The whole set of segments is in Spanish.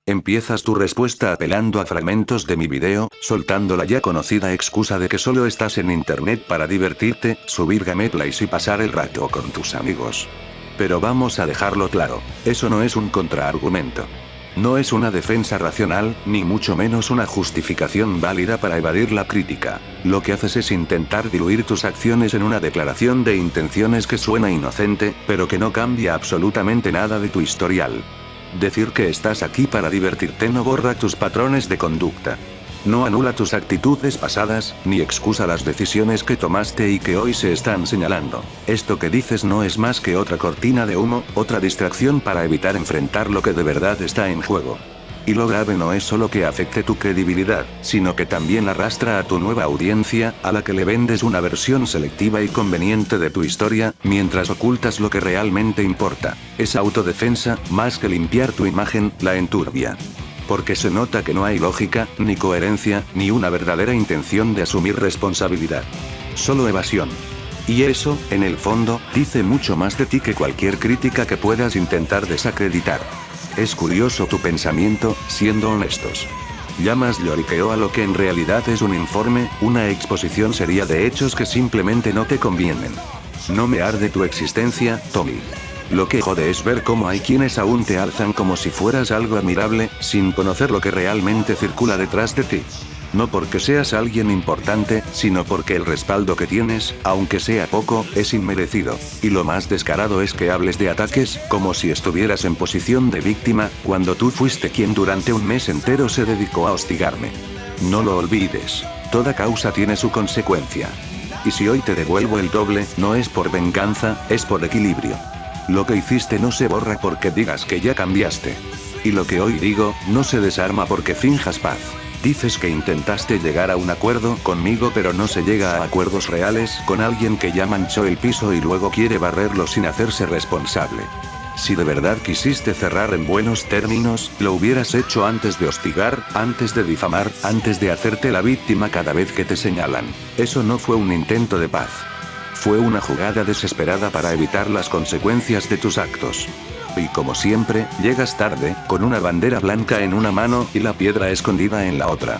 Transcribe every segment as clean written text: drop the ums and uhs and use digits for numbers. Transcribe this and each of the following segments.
Empiezas tu respuesta apelando a fragmentos de mi video, soltando la ya conocida excusa de que solo estás en internet para divertirte, subir gameplays y pasar el rato con tus amigos. Pero vamos a dejarlo claro, eso no es un contraargumento. No es una defensa racional, ni mucho menos una justificación válida para evadir la crítica. Lo que haces es intentar diluir tus acciones en una declaración de intenciones que suena inocente, pero que no cambia absolutamente nada de tu historial. Decir que estás aquí para divertirte no borra tus patrones de conducta. No anula tus actitudes pasadas, ni excusa las decisiones que tomaste y que hoy se están señalando. Esto que dices no es más que otra cortina de humo, otra distracción para evitar enfrentar lo que de verdad está en juego. Y lo grave no es solo que afecte tu credibilidad, sino que también arrastra a tu nueva audiencia, a la que le vendes una versión selectiva y conveniente de tu historia, mientras ocultas lo que realmente importa. Esa autodefensa, más que limpiar tu imagen, la enturbia. Porque se nota que no hay lógica, ni coherencia, ni una verdadera intención de asumir responsabilidad. Solo evasión. Y eso, en el fondo, dice mucho más de ti que cualquier crítica que puedas intentar desacreditar. Es curioso tu pensamiento, siendo honestos. Llamas lloriqueo a lo que en realidad es un informe, una exposición seria de hechos que simplemente no te convienen. No me arde tu existencia, Tommy. Lo que jode es ver cómo hay quienes aún te alzan como si fueras algo admirable, sin conocer lo que realmente circula detrás de ti. No porque seas alguien importante, sino porque el respaldo que tienes, aunque sea poco, es inmerecido. Y lo más descarado es que hables de ataques, como si estuvieras en posición de víctima, cuando tú fuiste quien durante un mes entero se dedicó a hostigarme. No lo olvides. Toda causa tiene su consecuencia. Y si hoy te devuelvo el doble, no es por venganza, es por equilibrio. Lo que hiciste no se borra porque digas que ya cambiaste. Y lo que hoy digo, no se desarma porque finjas paz. Dices que intentaste llegar a un acuerdo conmigo, pero no se llega a acuerdos reales con alguien que ya manchó el piso y luego quiere barrerlo sin hacerse responsable. Si de verdad quisiste cerrar en buenos términos, lo hubieras hecho antes de hostigar, antes de difamar, antes de hacerte la víctima cada vez que te señalan. Eso no fue un intento de paz. Fue una jugada desesperada para evitar las consecuencias de tus actos. Y como siempre, llegas tarde, con una bandera blanca en una mano y la piedra escondida en la otra.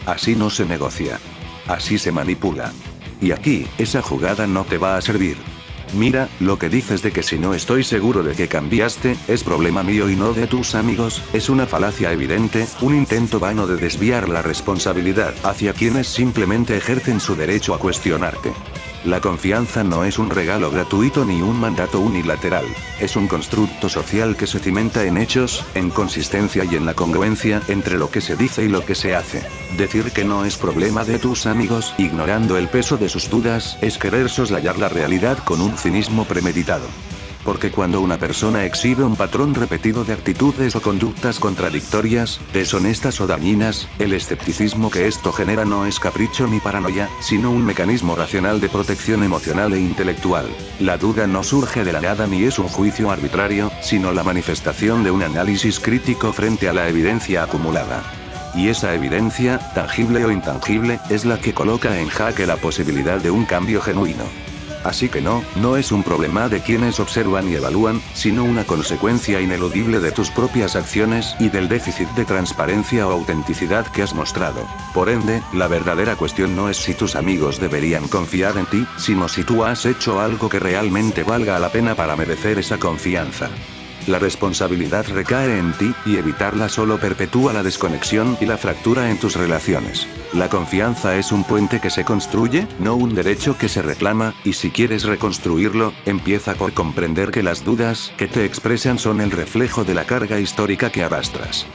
Así no se negocia. Así se manipula. Y aquí, esa jugada no te va a servir. Mira, lo que dices de que si no estoy seguro de que cambiaste, es problema mío y no de tus amigos, es una falacia evidente, un intento vano de desviar la responsabilidad hacia quienes simplemente ejercen su derecho a cuestionarte. La confianza no es un regalo gratuito ni un mandato unilateral. Es un constructo social que se cimenta en hechos, en consistencia y en la congruencia entre lo que se dice y lo que se hace. Decir que no es problema de tus amigos, ignorando el peso de sus dudas, es querer soslayar la realidad con un cinismo premeditado. Porque cuando una persona exhibe un patrón repetido de actitudes o conductas contradictorias, deshonestas o dañinas, el escepticismo que esto genera no es capricho ni paranoia, sino un mecanismo racional de protección emocional e intelectual. La duda no surge de la nada ni es un juicio arbitrario, sino la manifestación de un análisis crítico frente a la evidencia acumulada. Y esa evidencia, tangible o intangible, es la que coloca en jaque la posibilidad de un cambio genuino. Así que no es un problema de quienes observan y evalúan, sino una consecuencia ineludible de tus propias acciones y del déficit de transparencia o autenticidad que has mostrado. Por ende, la verdadera cuestión no es si tus amigos deberían confiar en ti, sino si tú has hecho algo que realmente valga la pena para merecer esa confianza. La responsabilidad recae en ti, y evitarla solo perpetúa la desconexión y la fractura en tus relaciones. La confianza es un puente que se construye, no un derecho que se reclama, y si quieres reconstruirlo, empieza por comprender que las dudas que te expresan son el reflejo de la carga histórica que arrastras.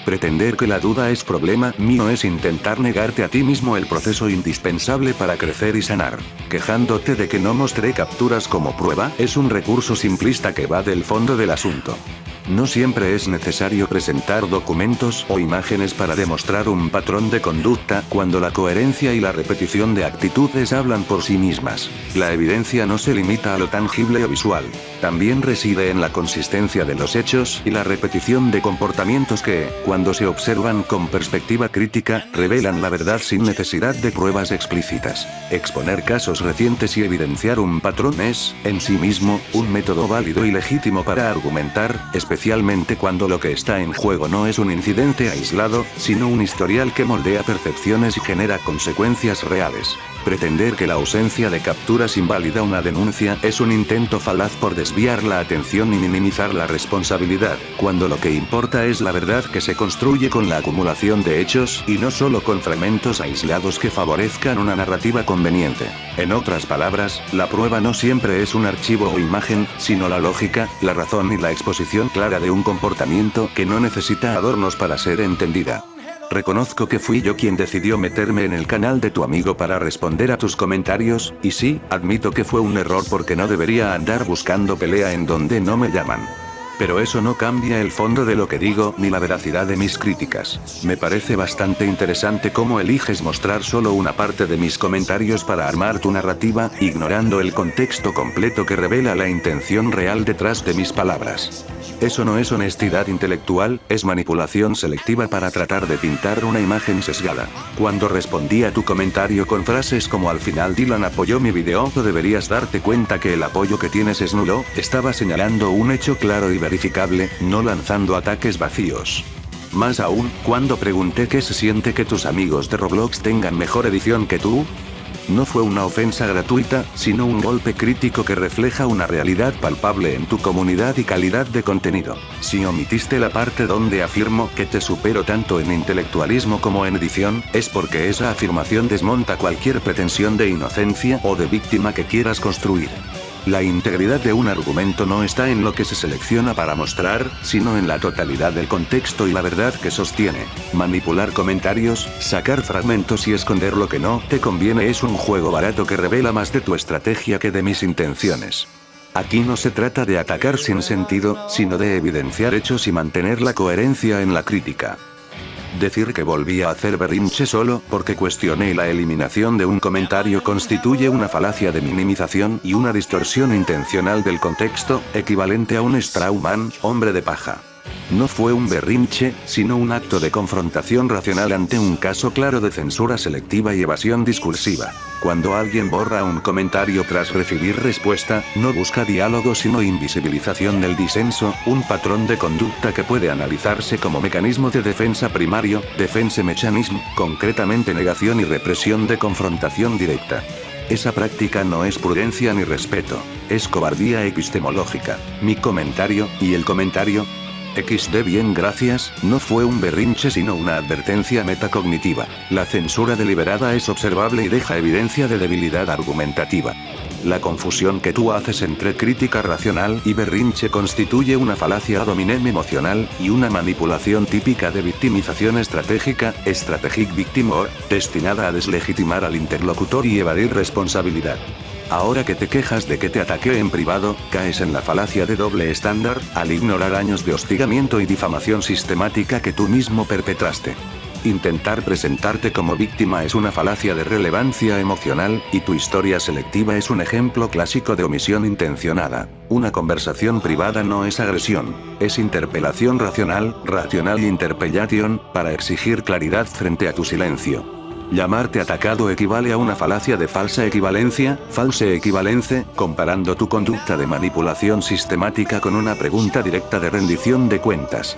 Pretender que la duda es problema mío es intentar negarte a ti mismo el proceso indispensable para crecer y sanar. Quejándote de que no mostré capturas como prueba, es un recurso simplista que va del fondo del asunto. No siempre es necesario presentar documentos o imágenes para demostrar un patrón de conducta, cuando la coherencia y la repetición de actitudes hablan por sí mismas. La evidencia no se limita a lo tangible o visual. También reside en la consistencia de los hechos y la repetición de comportamientos que, cuando se observan con perspectiva crítica, revelan la verdad sin necesidad de pruebas explícitas. Exponer casos recientes y evidenciar un patrón es, en sí mismo, un método válido y legítimo para argumentar, especialmente especialmente cuando lo que está en juego no es un incidente aislado, sino un historial que moldea percepciones y genera consecuencias reales. Pretender que la ausencia de capturas invalida una denuncia es un intento falaz por desviar la atención y minimizar la responsabilidad, cuando lo que importa es la verdad que se construye con la acumulación de hechos y no solo con fragmentos aislados que favorezcan una narrativa conveniente. En otras palabras, la prueba no siempre es un archivo o imagen, sino la lógica, la razón y la exposición clara de un comportamiento que no necesita adornos para ser entendida. Reconozco que fui yo quien decidió meterme en el canal de tu amigo para responder a tus comentarios, y sí, admito que fue un error porque no debería andar buscando pelea en donde no me llaman. Pero eso no cambia el fondo de lo que digo ni la veracidad de mis críticas. Me parece bastante interesante cómo eliges mostrar solo una parte de mis comentarios para armar tu narrativa, ignorando el contexto completo que revela la intención real detrás de mis palabras. Eso no es honestidad intelectual, es manipulación selectiva para tratar de pintar una imagen sesgada. Cuando respondí a tu comentario con frases como "al final Dylan apoyó mi video", o "deberías darte cuenta que el apoyo que tienes es nulo", estaba señalando un hecho claro y verificable, no lanzando ataques vacíos. Más aún, cuando pregunté qué se siente que tus amigos de Roblox tengan mejor edición que tú, no fue una ofensa gratuita, sino un golpe crítico que refleja una realidad palpable en tu comunidad y calidad de contenido. Si omitiste la parte donde afirmo que te supero tanto en intelectualismo como en edición, es porque esa afirmación desmonta cualquier pretensión de inocencia o de víctima que quieras construir. La integridad de un argumento no está en lo que se selecciona para mostrar, sino en la totalidad del contexto y la verdad que sostiene. Manipular comentarios, sacar fragmentos y esconder lo que no te conviene es un juego barato que revela más de tu estrategia que de mis intenciones. Aquí no se trata de atacar sin sentido, sino de evidenciar hechos y mantener la coherencia en la crítica. Decir que volví a hacer berrinche solo porque cuestioné la eliminación de un comentario constituye una falacia de minimización y una distorsión intencional del contexto, equivalente a un straw man, hombre de paja. No fue un berrinche, sino un acto de confrontación racional ante un caso claro de censura selectiva y evasión discursiva. Cuando alguien borra un comentario tras recibir respuesta, no busca diálogo sino invisibilización del disenso, un patrón de conducta que puede analizarse como mecanismo de defensa primario, defense mechanism, concretamente negación y represión de confrontación directa. Esa práctica no es prudencia ni respeto, es cobardía epistemológica. Mi comentario, y el comentario, XD bien gracias, no fue un berrinche sino una advertencia metacognitiva. La censura deliberada es observable y deja evidencia de debilidad argumentativa. La confusión que tú haces entre crítica racional y berrinche constituye una falacia ad hominem emocional, y una manipulación típica de victimización estratégica, strategic victimhood, destinada a deslegitimar al interlocutor y evadir responsabilidad. Ahora que te quejas de que te ataqué en privado, caes en la falacia de doble estándar, al ignorar años de hostigamiento y difamación sistemática que tú mismo perpetraste. Intentar presentarte como víctima es una falacia de relevancia emocional, y tu historia selectiva es un ejemplo clásico de omisión intencionada. Una conversación privada no es agresión, es interpelación racional, rational interpellation, para exigir claridad frente a tu silencio. Llamarte atacado equivale a una falacia de falsa equivalencia, false equivalence, comparando tu conducta de manipulación sistemática con una pregunta directa de rendición de cuentas.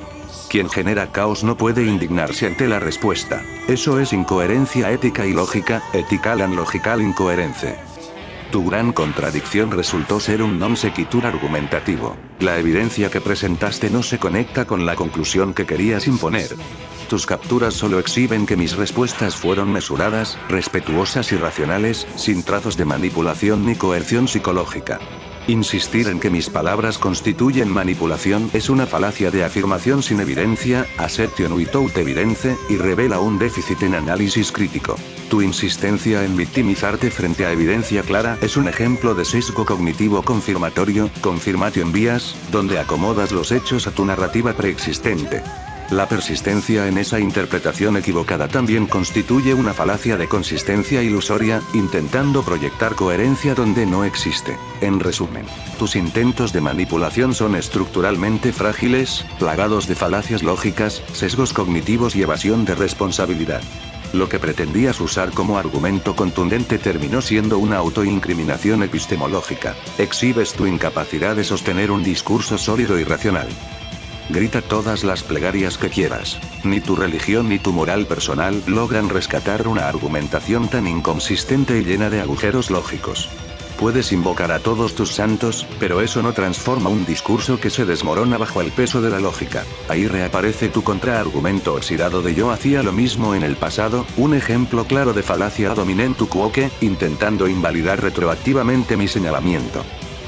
Quien genera caos no puede indignarse ante la respuesta. Eso es incoherencia ética y lógica, ethical and logical incoherence. Tu gran contradicción resultó ser un non sequitur argumentativo. La evidencia que presentaste no se conecta con la conclusión que querías imponer. Tus capturas solo exhiben que mis respuestas fueron mesuradas, respetuosas y racionales, sin trazos de manipulación ni coerción psicológica. Insistir en que mis palabras constituyen manipulación es una falacia de afirmación sin evidencia, assertion without evidence, y revela un déficit en análisis crítico. Tu insistencia en victimizarte frente a evidencia clara es un ejemplo de sesgo cognitivo confirmatorio, confirmation bias, donde acomodas los hechos a tu narrativa preexistente. La persistencia en esa interpretación equivocada también constituye una falacia de consistencia ilusoria, intentando proyectar coherencia donde no existe. En resumen, tus intentos de manipulación son estructuralmente frágiles, plagados de falacias lógicas, sesgos cognitivos y evasión de responsabilidad. Lo que pretendías usar como argumento contundente terminó siendo una autoincriminación epistemológica. Exhibes tu incapacidad de sostener un discurso sólido y racional. Grita todas las plegarias que quieras. Ni tu religión ni tu moral personal logran rescatar una argumentación tan inconsistente y llena de agujeros lógicos. Puedes invocar a todos tus santos, pero eso no transforma un discurso que se desmorona bajo el peso de la lógica. Ahí reaparece tu contraargumento oxidado de yo hacía lo mismo en el pasado, un ejemplo claro de falacia ad hominem tu quoque, intentando invalidar retroactivamente mi señalamiento.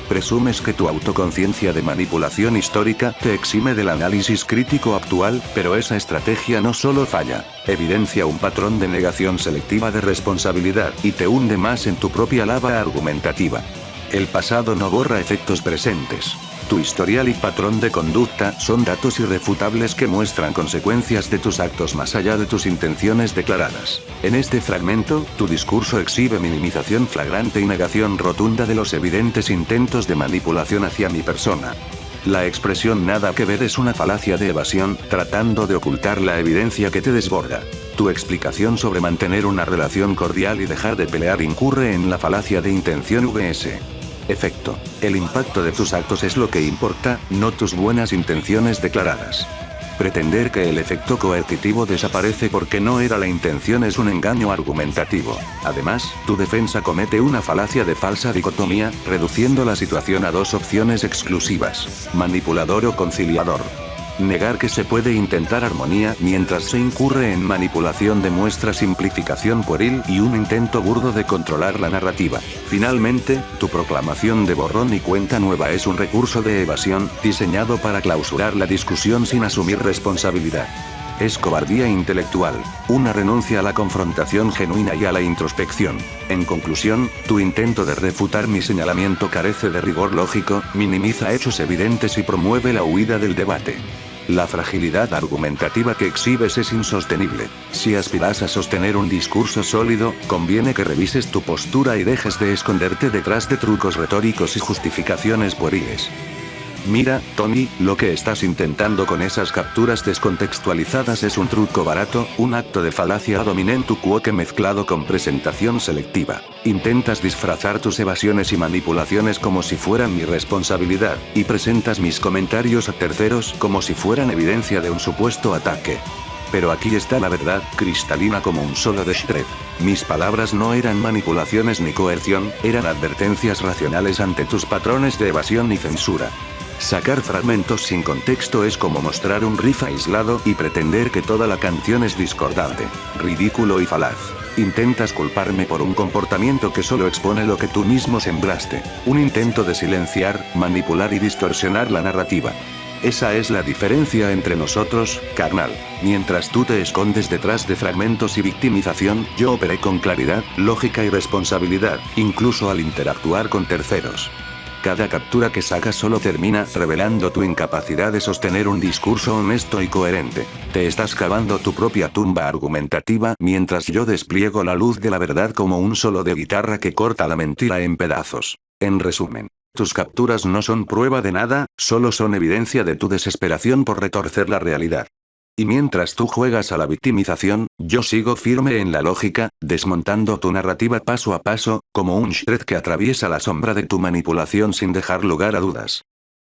Presumes que tu autoconciencia de manipulación histórica te exime del análisis crítico actual, pero esa estrategia no solo falla, evidencia un patrón de negación selectiva de responsabilidad y te hunde más en tu propia lava argumentativa. El pasado no borra efectos presentes. Tu historial y patrón de conducta son datos irrefutables que muestran consecuencias de tus actos más allá de tus intenciones declaradas. En este fragmento, tu discurso exhibe minimización flagrante y negación rotunda de los evidentes intentos de manipulación hacia mi persona. La expresión nada que ver es una falacia de evasión, tratando de ocultar la evidencia que te desborda. Tu explicación sobre mantener una relación cordial y dejar de pelear incurre en la falacia de intención vs. efecto. El impacto de tus actos es lo que importa, no tus buenas intenciones declaradas. Pretender que el efecto coercitivo desaparece porque no era la intención es un engaño argumentativo. Además, tu defensa comete una falacia de falsa dicotomía, reduciendo la situación a dos opciones exclusivas: manipulador o conciliador. Negar que se puede intentar armonía mientras se incurre en manipulación demuestra simplificación pueril y un intento burdo de controlar la narrativa. Finalmente, tu proclamación de borrón y cuenta nueva es un recurso de evasión, diseñado para clausurar la discusión sin asumir responsabilidad. Es cobardía intelectual, una renuncia a la confrontación genuina y a la introspección. En conclusión, tu intento de refutar mi señalamiento carece de rigor lógico, minimiza hechos evidentes y promueve la huida del debate. La fragilidad argumentativa que exhibes es insostenible. Si aspiras a sostener un discurso sólido, conviene que revises tu postura y dejes de esconderte detrás de trucos retóricos y justificaciones pueriles. Mira, Tony, lo que estás intentando con esas capturas descontextualizadas es un truco barato, un acto de falacia ad hominem tu quoque mezclado con presentación selectiva. Intentas disfrazar tus evasiones y manipulaciones como si fueran mi responsabilidad, y presentas mis comentarios a terceros como si fueran evidencia de un supuesto ataque. Pero aquí está la verdad, cristalina como un solo de Shred. Mis palabras no eran manipulaciones ni coerción, eran advertencias racionales ante tus patrones de evasión y censura. Sacar fragmentos sin contexto es como mostrar un riff aislado y pretender que toda la canción es discordante, ridículo y falaz. Intentas culparme por un comportamiento que solo expone lo que tú mismo sembraste, un intento de silenciar, manipular y distorsionar la narrativa. Esa es la diferencia entre nosotros, carnal. Mientras tú te escondes detrás de fragmentos y victimización, yo operé con claridad, lógica y responsabilidad, incluso al interactuar con terceros. Cada captura que sacas solo termina revelando tu incapacidad de sostener un discurso honesto y coherente. Te estás cavando tu propia tumba argumentativa mientras yo despliego la luz de la verdad como un solo de guitarra que corta la mentira en pedazos. En resumen, tus capturas no son prueba de nada, solo son evidencia de tu desesperación por retorcer la realidad. Y mientras tú juegas a la victimización, yo sigo firme en la lógica, desmontando tu narrativa paso a paso, como un Shred que atraviesa la sombra de tu manipulación sin dejar lugar a dudas.